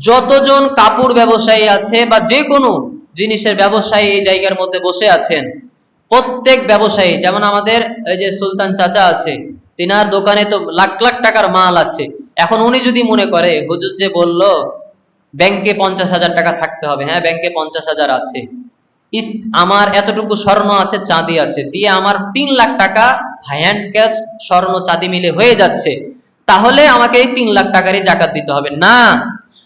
যতজন কাপড় ব্যবসায়ী আছে বা যে কোনো জিনিসের ব্যবসায়ী এই জায়গার মধ্যে বসে আছেন, প্রত্যেক ব্যবসায়ী, যেমন আমাদের এই যে সুলতান চাচা আছে, তিনার দোকানে তো লাখ লাখ টাকার মাল আছে। এখন উনি যদি মনে করে হুজুর যে বলল ব্যাংকে 50,000 টাকা থাকতে হবে, হ্যাঁ ব্যাংকে 50,000 আছে, আমার এতটুকু স্বর্ণ আছে, চাঁদি আছে, দিয়ে আমার 3 লাখ টাকা হ্যান্ড ক্যাশ স্বর্ণ চাঁদি মিলে হয়ে যাচ্ছে, তাহলে আমাকে এই 3 লাখ টাকারই জাকাত দিতে হবে না।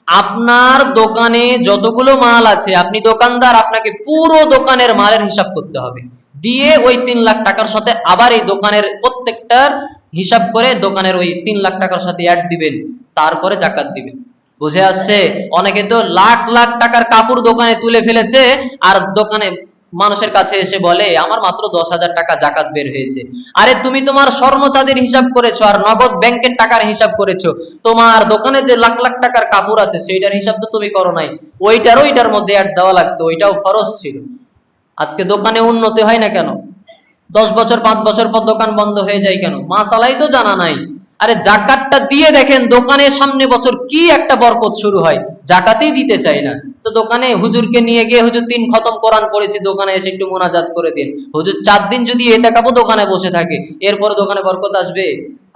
আপনার দোকানে যতগুলো মাল আছে, আপনি দোকানদার, আপনাকে পুরো দোকানের মালের হিসাব করতে হবে, দিয়ে ওই 3 লাখ টাকার সাথে আবার এই দোকানের প্রত্যেকটার হিসাব করে দোকানের ওই 3 লাখ টাকার সাথে অ্যাড দিবেন, তারপরে জাকাত দিবেন। বুঝে আসছে? অনেকে তো লাখ লাখ টাকার কাপড় দোকানে তুলে ফেলেছে, আর দোকানে মানুষের কাছে এসে বলে আমার মাত্র 10,000 টাকা জাকাত বের হয়েছে। আরে তুমি তোমার স্বর্ণ চাঁদির হিসাব করেছো আর নগদ ব্যাংকের টাকার হিসাব করেছো, তোমার দোকানে যে লাখ লাখ টাকার কাপড় আছে সেইটার হিসাব তো তুমি করো নাই, ওইটার মধ্যে অ্যাড দেওয়া লাগতো, ওইটাও ফরজ ছিল। আজকে দোকানে উন্নতি হয় না কেন? 10 বছর 5 বছর পর দোকান বন্ধ হয়ে যায় কেন? মাসালাই তো জানা নাই। আরে জাকাতটা দিয়ে দেখেন দোকানের সামনে বছর কি একটা বরকত শুরু হয়, জাকাতই দিতে চাই না। তো দোকানে হুজুরকে নিয়ে গিয়ে হুজুর 3 খতম কোরআন পড়েছি, দোকানে এসে একটু মোনাজাত করে দিন, হুজুর 4 দিন যদি এতেকাফও দোকানে বসে থাকে, এরপরে দোকানে বরকত আসবে?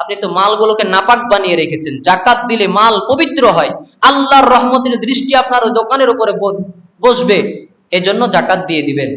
আপনি তো মালগুলোকে নাপাক বানিয়ে রেখেছেন। জাকাত দিলে মাল পবিত্র হয়, আল্লাহর রহমতের দৃষ্টি আপনার ওই দোকানের উপরে বসবে, এজন্য জাকাত দিয়ে দিবেন।